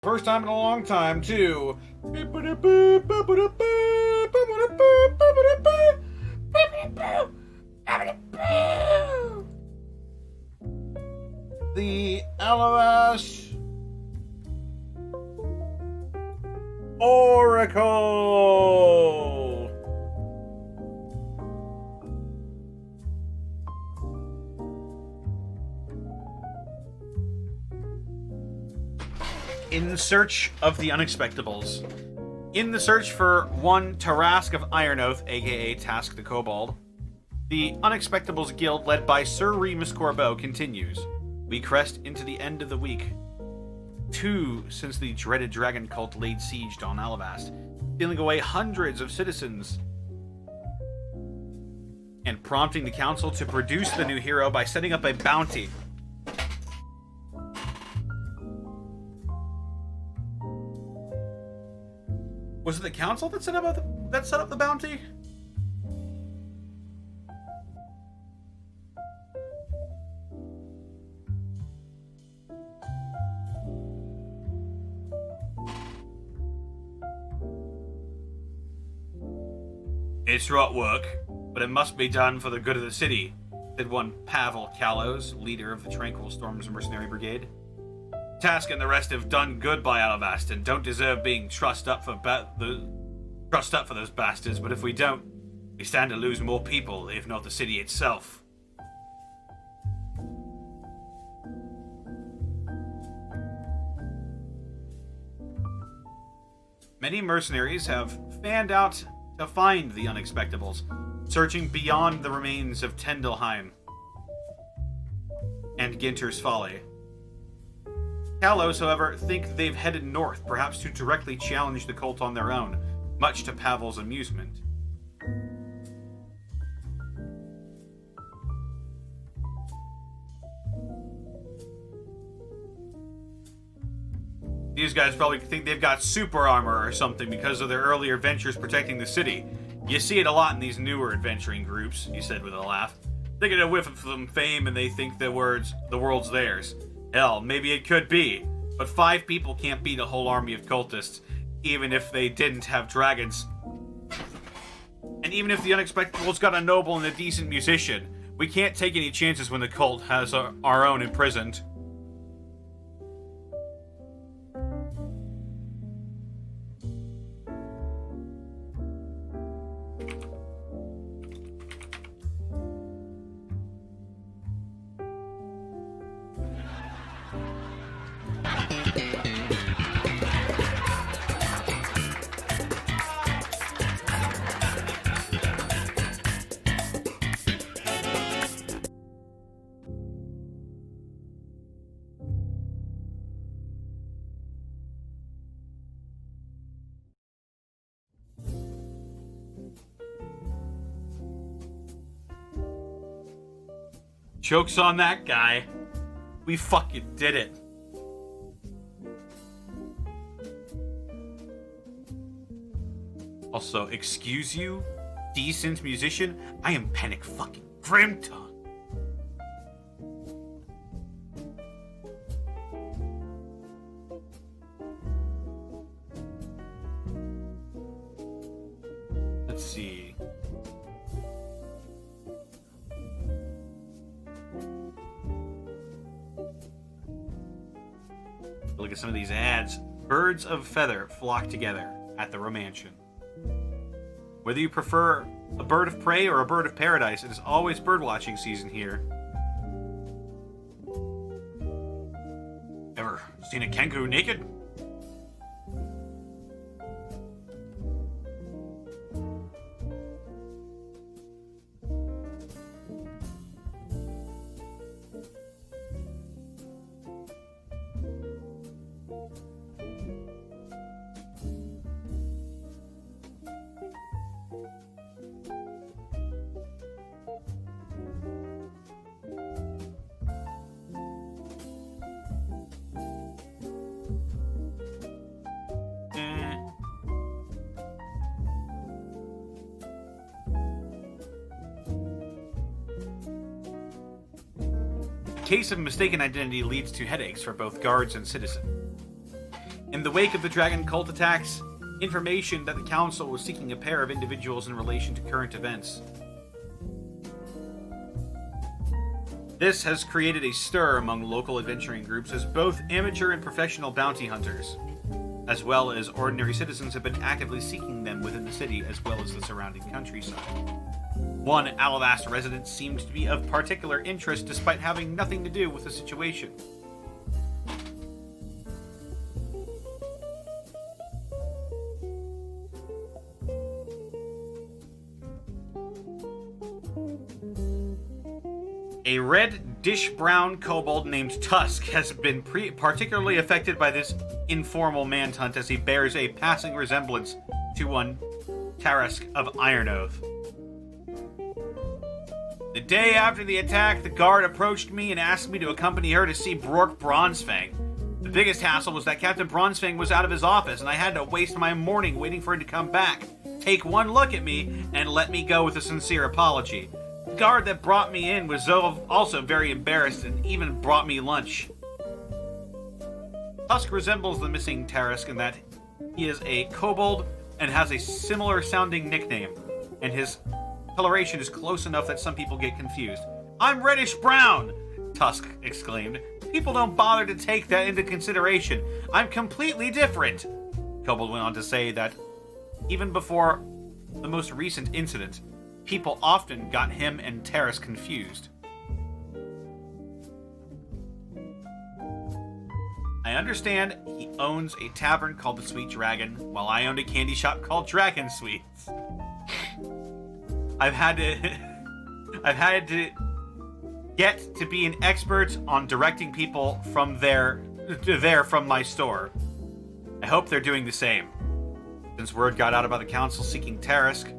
First time in a long time, too. The Alivast Orcale. In search of the Unexpectables. In the search for one Tarask of Iron Oath, aka Task the Kobold, the Unexpectables Guild, led by Sir Remus Corbeau, continues. We crest into the end of the week. 2 since the dreaded dragon cult laid siege on Alivast, stealing away hundreds of citizens, and prompting the council to produce the new hero by setting up a bounty. Was it the council that set up the bounty? It's rough work, but it must be done for the good of the city, said one Pavel Kalos, leader of the Tranquil Storm's mercenary brigade. Task and the rest have done good by Alivast and don't deserve being trussed up for those bastards, but if we don't, we stand to lose more people, if not the city itself. Many mercenaries have fanned out to find the Unexpectables, searching beyond the remains of Tendelheim and Ginter's Folly. Kalos, however, think they've headed north, perhaps to directly challenge the cult on their own, much to Pavel's amusement. These guys probably think they've got super armor or something because of their earlier ventures protecting the city. You see it a lot in these newer adventuring groups, he said with a laugh. They get a whiff of some fame and they think the world's theirs. Hell, maybe it could be, but 5 people can't beat a whole army of cultists, even if they didn't have dragons. And even if the Unexpectables got a noble and a decent musician, we can't take any chances when the cult has our own imprisoned. Joke's on that guy. We fucking did it. Also, excuse you, decent musician? I am Panic fucking Grimton. Let's see. Look at some of these ads. Birds of feather flock together at the Romantian. Whether you prefer a bird of prey or a bird of paradise, it is always birdwatching season here. Ever seen a kangaroo naked? Case of mistaken identity leads to headaches for both guards and citizens. In In the wake of the dragon cult attacks, information that the council was seeking a pair of individuals in relation to current events. This has created a stir among local adventuring groups as both amateur and professional bounty hunters, as well as ordinary citizens, have been actively seeking them within the city as well as the surrounding countryside. One Alivast resident seemed to be of particular interest despite having nothing to do with the situation. A red dish-brown kobold named Tusk has been particularly affected by this informal manhunt as he bears a passing resemblance to one Tarask of Ironoath. The day after the attack, the guard approached me and asked me to accompany her to see Brork Bronzefang. The biggest hassle was that Captain Bronzefang was out of his office, and I had to waste my morning waiting for him to come back, take one look at me, and let me go with a sincere apology. The guard that brought me in was also very embarrassed and even brought me lunch. Tusk resembles the missing Tarask in that he is a kobold and has a similar sounding nickname, and his coloration is close enough that some people get confused. "I'm reddish-brown!" Tusk exclaimed. "People don't bother to take that into consideration. I'm completely different!" Kobold went on to say that even before the most recent incident, people often got him and Tarask confused. I understand he owns a tavern called the Sweet Dragon, while I owned a candy shop called Dragon Sweets. I've had to get to be an expert on directing people from from my store. I hope they're doing the same. Since word got out about the council seeking Tarask,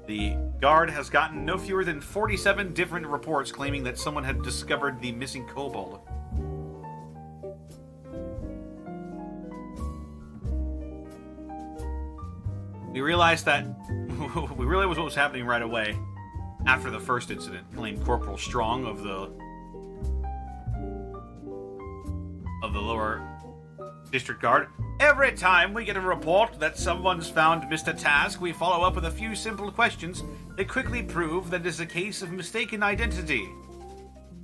the guard has gotten no fewer than 47 different reports claiming that someone had discovered the missing kobold. We realized what was happening right away after the first incident, claimed Corporal Strong of the lower district guard. "Every time we get a report that someone's found Mr. Task, we follow up with a few simple questions that quickly prove that it is a case of mistaken identity."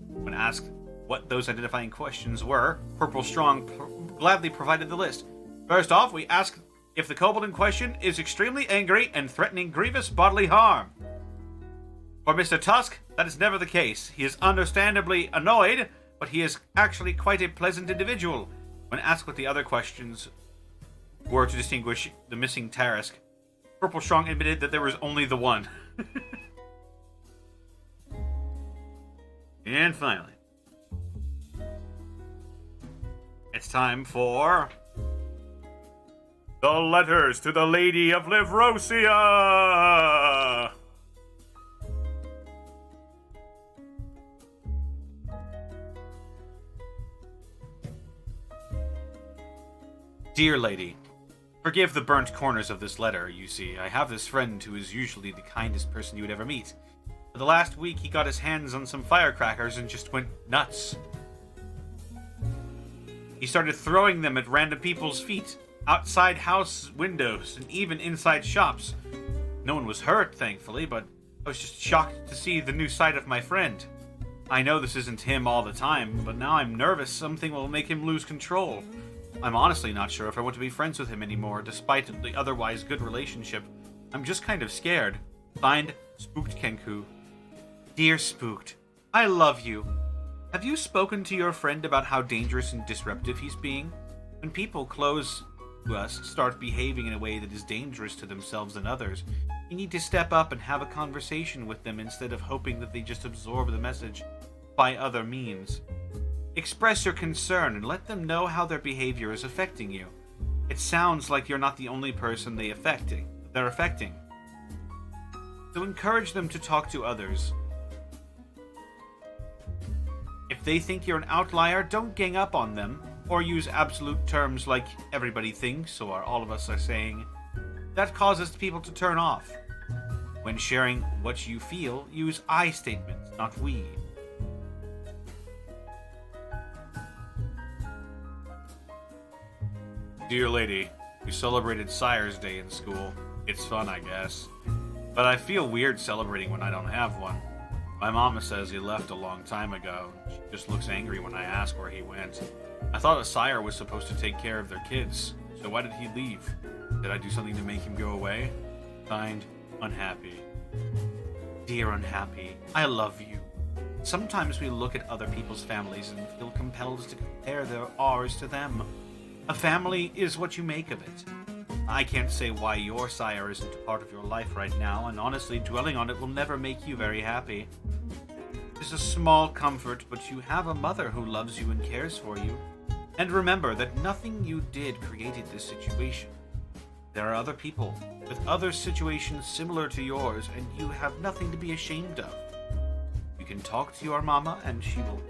When asked what those identifying questions were, Corporal Strong gladly provided the list. "First off, we ask if the kobold in question is extremely angry and threatening grievous bodily harm. For Mr. Tusk, that is never the case. He is understandably annoyed, but he is actually quite a pleasant individual." When asked what the other questions were to distinguish the missing Tarask, Corporal Strong admitted that there was only the one. And finally, it's time for the letters to the Lady of Livrosia. Dear Lady, forgive the burnt corners of this letter. You see, I have this friend who is usually the kindest person you would ever meet. For the last week, he got his hands on some firecrackers and just went nuts. He started throwing them at random people's feet, outside house windows, and even inside shops. No one was hurt, thankfully, but I was just shocked to see the new side of my friend. I know this isn't him all the time, but now I'm nervous something will make him lose control. I'm honestly not sure if I want to be friends with him anymore, despite the otherwise good relationship. I'm just kind of scared. Signed, Spooked Kenku. Dear Spooked, I love you. Have you spoken to your friend about how dangerous and disruptive he's being? When people close to us start behaving in a way that is dangerous to themselves and others, you need to step up and have a conversation with them instead of hoping that they just absorb the message by other means. Express your concern and let them know how their behavior is affecting you. It sounds like you're not the only person they're affecting. So encourage them to talk to others. If they think you're an outlier, don't gang up on them, or use absolute terms like everybody thinks or all of us are saying. That causes people to turn off. When sharing what you feel, use I statements, not we. Dear lady, we celebrated Sire's Day in school. It's fun, I guess. But I feel weird celebrating when I don't have one. My mama says he left a long time ago. She just looks angry when I ask where he went. I thought a sire was supposed to take care of their kids, so why did he leave? Did I do something to make him go away? Signed, Unhappy. Dear Unhappy, I love you. Sometimes we look at other people's families and feel compelled to compare ours to them. A family is what you make of it. I can't say why your sire isn't a part of your life right now, and honestly, dwelling on it will never make you very happy. It's a small comfort, but you have a mother who loves you and cares for you. And remember that nothing you did created this situation. There are other people with other situations similar to yours, and you have nothing to be ashamed of. You can talk to your mama, and she will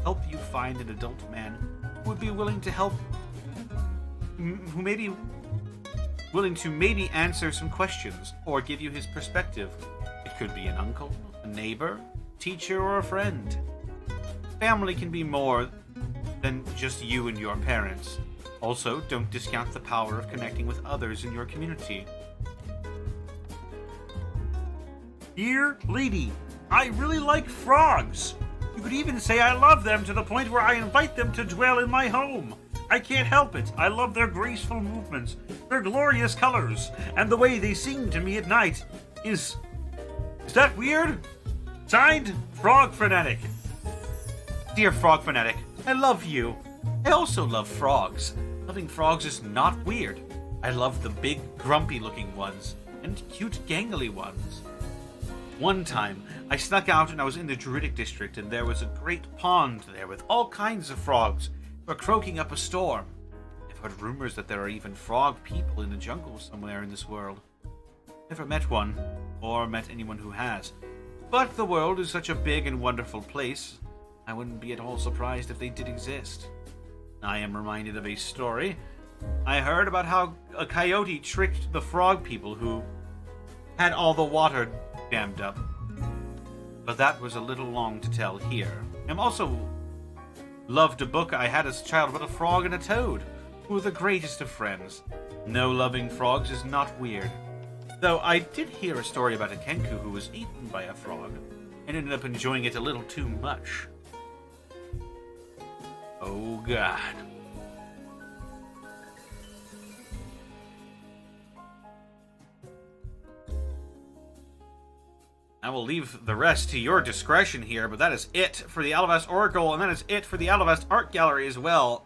help you find an adult man who would be willing to help, who may be willing to maybe answer some questions or give you his perspective. It could be an uncle, a neighbor, teacher, or a friend. Family can be more than just you and your parents. Also, don't discount the power of connecting with others in your community. Dear lady, I really like frogs. You could even say I love them to the point where I invite them to dwell in my home. I can't help it. I love their graceful movements, their glorious colors, and the way they sing to me at night. Is that weird? Signed, Frog Fanatic. Dear Frog Fanatic, I love you. I also love frogs. Loving frogs is not weird. I love the big, grumpy-looking ones, and cute, gangly ones. One time, I snuck out and I was in the Druidic district, and there was a great pond there with all kinds of frogs. They were croaking up a storm. I've heard rumors that there are even frog people in the jungle somewhere in this world. Never met one, or met anyone who has. But the world is such a big and wonderful place, I wouldn't be at all surprised if they did exist. I am reminded of a story I heard about how a coyote tricked the frog people who had all the water dammed up. But that was a little long to tell here. I'm also loved a book I had as a child about a frog and a toad, who were the greatest of friends. No, loving frogs is not weird. Though I did hear a story about a kenku who was eaten by a frog, and ended up enjoying it a little too much. Oh God. I will leave the rest to your discretion here, but that is it for the Alivast Oracle, and that is it for the Alivast Art Gallery as well.